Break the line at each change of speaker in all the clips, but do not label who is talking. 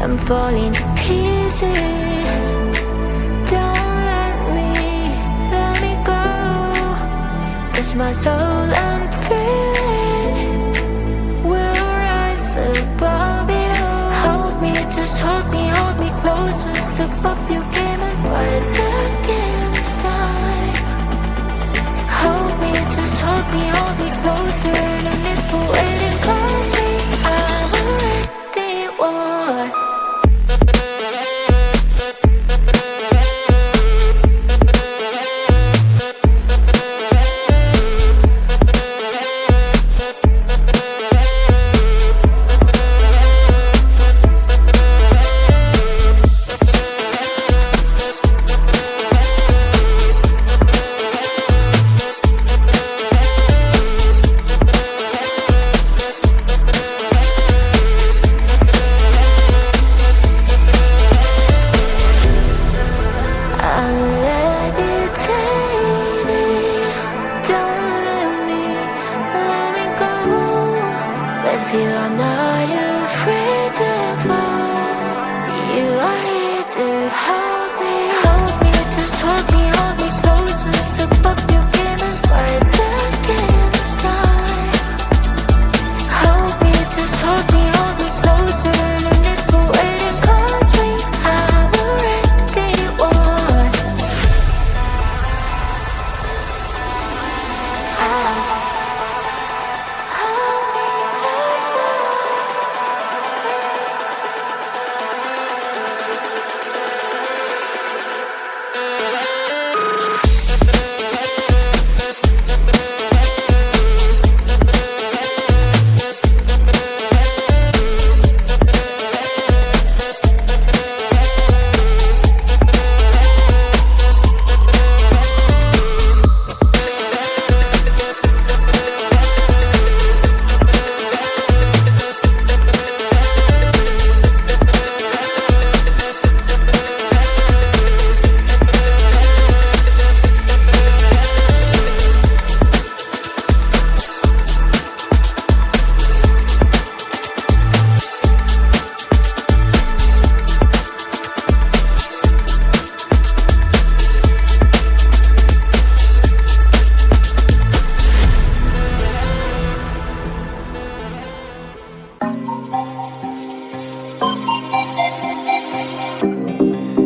I'm falling to pieces. Don't let me go. Touch my soul, I'm feeling. We'll rise above it all. Hold me, just hold me close. Step up your game and rise again this time. Hold me, just hold me closer. No need for waiting, cause I'm already one. I'm not afraid to fall. You are here to hold me. Hold me, just hold me close. Step up your game and rise again this time. Hold me, just hold me closer. No need for waiting, cause we have already won.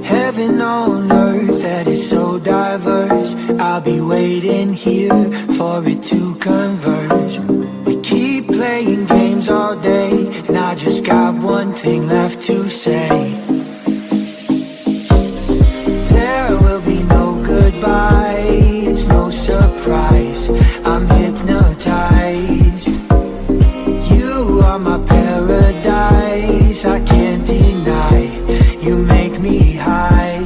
Heaven on earth that is so diverse. I'll be waiting here for it to converge. We keep playing games all day, and I just got one thing left to say. There will be no goodbye, it's no surprise. I'm hypnotized. You are my paradise, I can't deny. You make me high.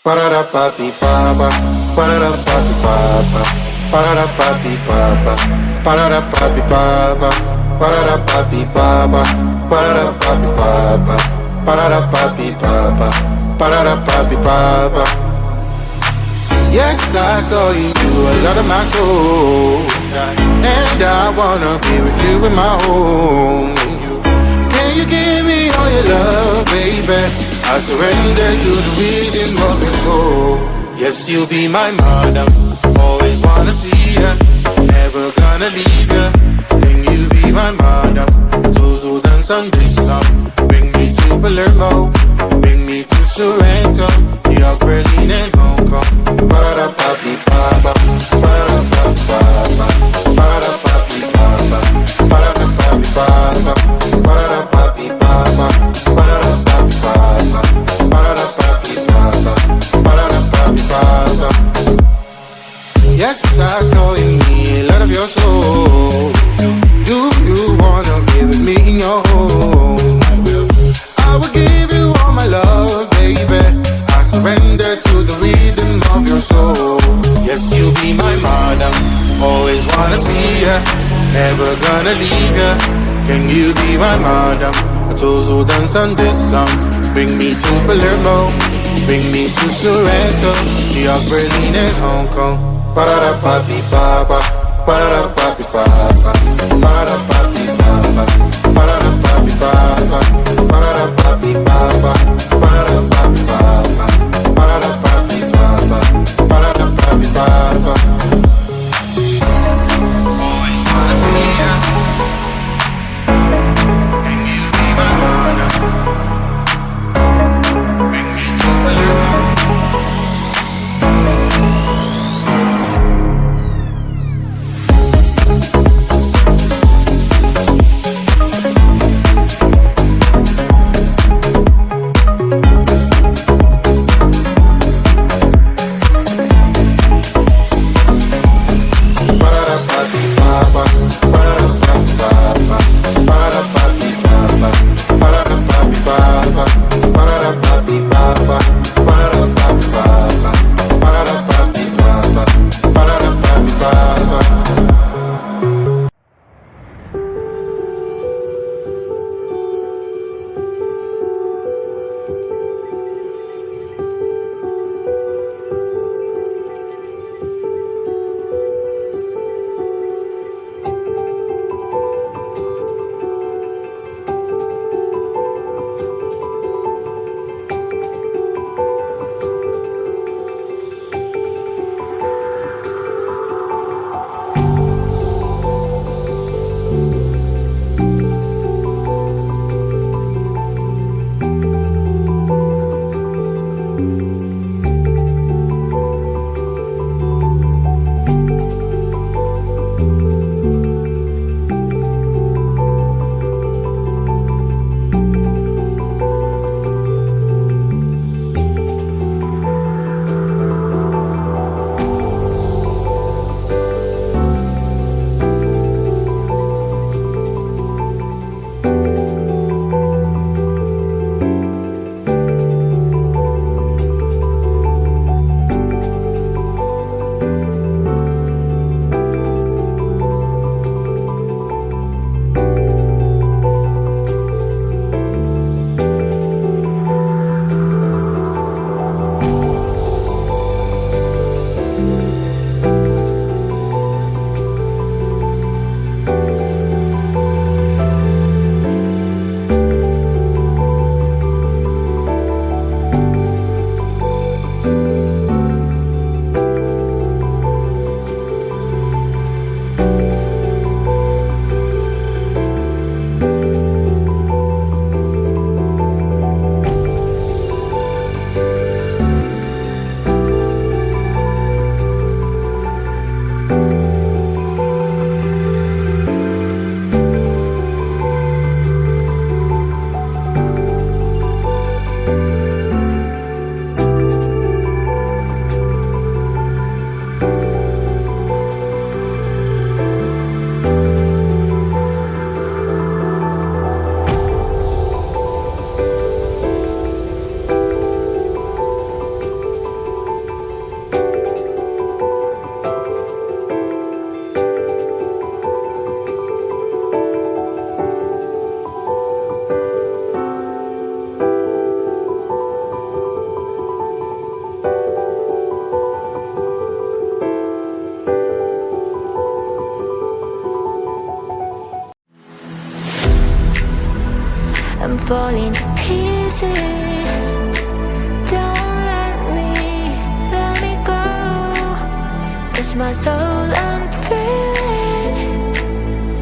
Ba-da-da-ba-be-ba-ba, ba-da-da-ba-be-ba-ba, ba-da-da-ba-be-ba-ba, ba-da-da-ba-be-ba-ba, ba-da-da-ba-be-ba-ba, ba-da-da-ba-be-ba-ba, ba-da-da-ba-be-ba-ba, ba-da-da-ba-be-ba-ba. Yes, I saw you do a lot of my soul, and I wanna be with you in my home. Can you give me all your love, baby? I surrender to the rhythm of your soul. Yes, you'll be my madam, always wanna see ya, never gonna leave ya. Can you be my madam? Zuzu dan Sunday song. Bring me to Palermo, bring me to Sorrento, New York, Berlin and Hong Kong. Ba-da-da-ba-be-ba-ba, ba-da-da-ba-ba-ba, ba-da-da-ba-be-ba-ba, ba-da-da-ba-be-ba-ba, ba-da-da-ba-be-ba-ba, ba-da-da-ba-be-ba-ba, ba-da-da-ba-be-ba-ba, ba-da-da-ba-be-ba-ba. Yes, I saw in me a lot of your soul. Do you wanna be with me in your home? I will give you all my love, baby. I surrender to the rhythm of your soul. Yes, you'll be my madam, always wanna see ya, never gonna leave ya. Can you be my madam? Zuzu dan Sunday song. Bring me to Palermo, bring me to Sorrento, New York, Berlin and Hong Kong. Ba-da-da-ba-be-ba-ba, ba-da-da-ba-be-ba-ba, ba-da-da-ba-be-ba-ba, ba-da-da-ba-be-ba-ba, ba-da-da-ba-be-ba-ba, ba-da-da-ba-be-ba-ba, ba-da-da-ba-be-ba-ba, ba-da-da-ba-be-ba-ba. Always wanna see ya. Can you be my madam? Bring me to Palermo.
falling to pieces. Don't let me go. Touch my soul, I'm feeling.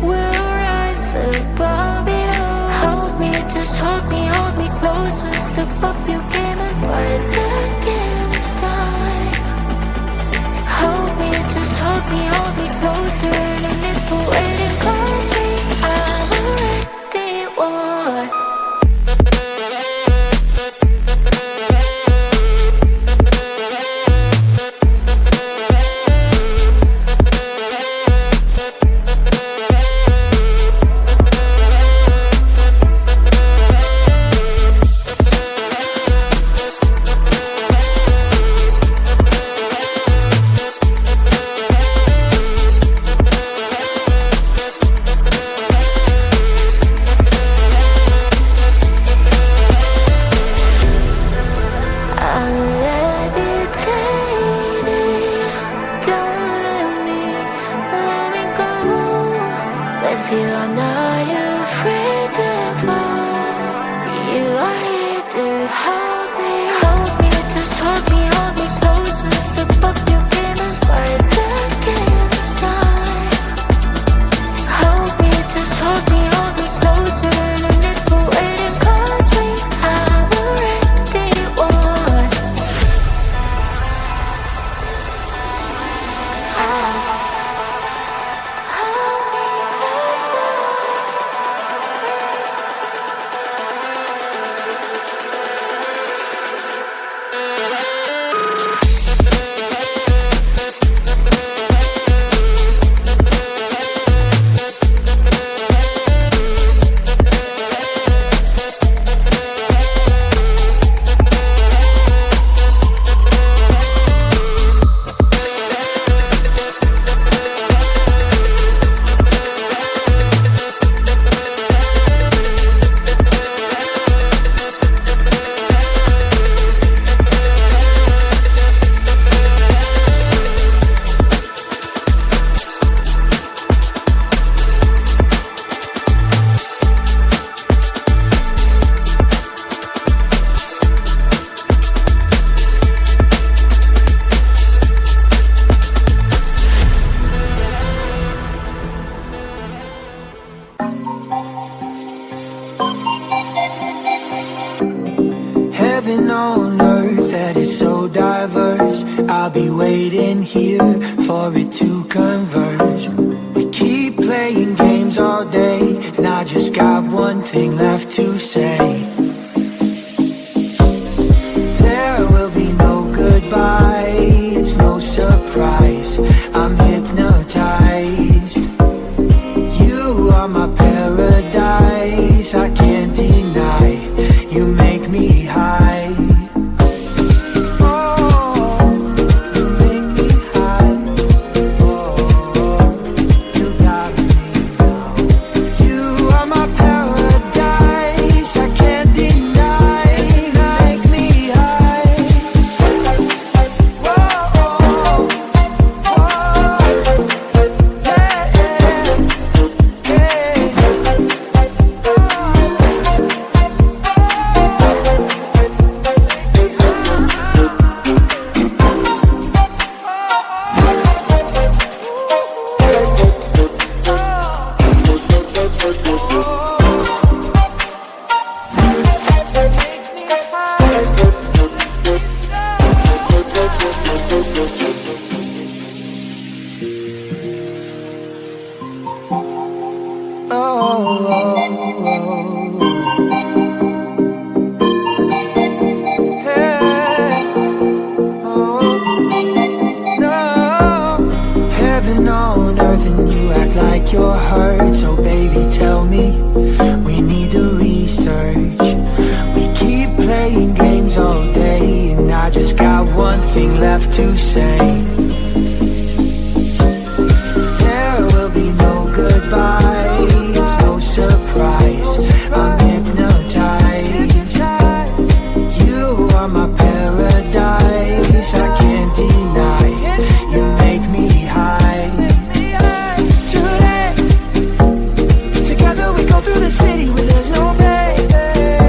We'll rise above it all. Hold me, just hold me close. We'll step up your game and rise again this time. Hold me, just hold me closer. And it for waiting, cause me, I'm already one.
Heaven on earth that is so diverse. I'll be waiting here for it to converge. We keep playing games all day, and I just got one thing left to say. There will be no goodbye, it's no surprise. I'm hypnotized. You are my paradise, I can't deny. You make me high. Oh, you make me high. Oh, you got me now. You are my paradise, I can't deny. Make me high. Whoa, Heaven on earth and you act like you're hurt. So baby tell me, we need to research. We keep playing games all day, and I just got one thing left to say. There will be no goodbye, it's no surprise. I'm hypnotized. You are my paradise, I can't deny. You make me high. Today, together we go through the city where there's no pain.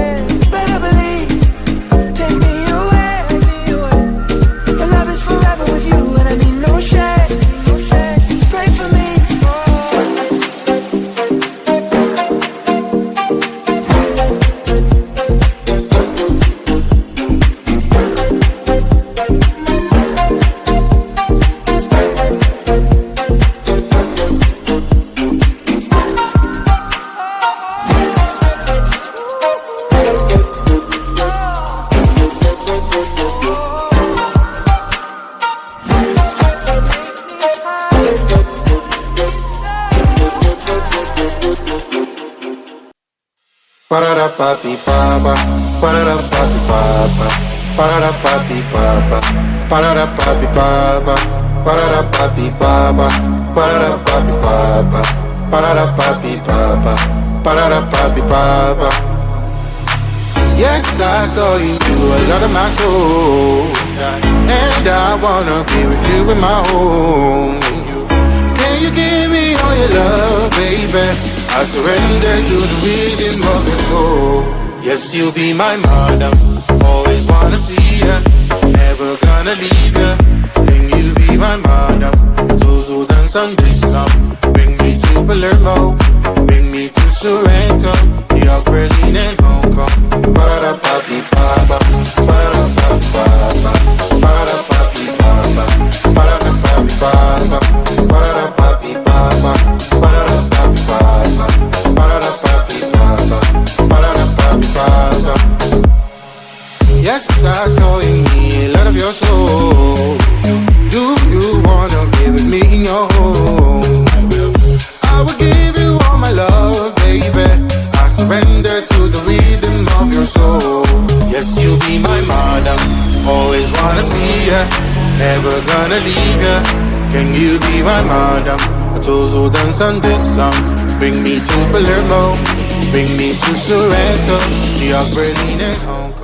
Ba-da-da-ba-dee-ba-ba, ba-da-da-ba-dee-ba-ba, ba-da-da-ba-dee-ba-ba, ba-da-da-ba-dee-ba-ba, ba-da-da-ba-dee-ba-ba, ba-da-da-ba-dee-ba-ba, ba-da-da-ba-dee-ba-ba, ba-da-da-ba-dee-ba-ba. Yes, I saw you do a lot of my soul, and I wanna be with you in my home. Can you give me all your love, baby? I surrender to the rhythm of your soul. Yes, you'll be my madam. Always wanna see ya, never gonna leave ya. Can you be my madam? Zuzu dance on this song. Bring me to Palermo, bring me to Sorrento, New York, Berlin, and Hong Kong. Ba-da-da-ba-dee-ba-ba, ba-da-da-ba-dee-ba-ba, ba-da-da-ba-dee-ba-ba, ba-da-da-ba-dee-ba-ba, ba-da-da-ba-dee-ba-ba, ba-da-da-ba-dee-ba-ba, ba-da-da-ba-dee-ba-ba, ba-da-da-ba-dee-ba-ba. Yes, I saw in me a lot of your soul. Do you wanna be with me in your home? I will give you all my love, baby. I surrender to the rhythm of your soul. Yes, you'll be my madam. Always wanna see ya, never gonna leave ya. Can you be my madam? Zuzu dance on this song. Bring me to Palermo, bring me to Sorrento, New York, Berlin, and Hong Kong.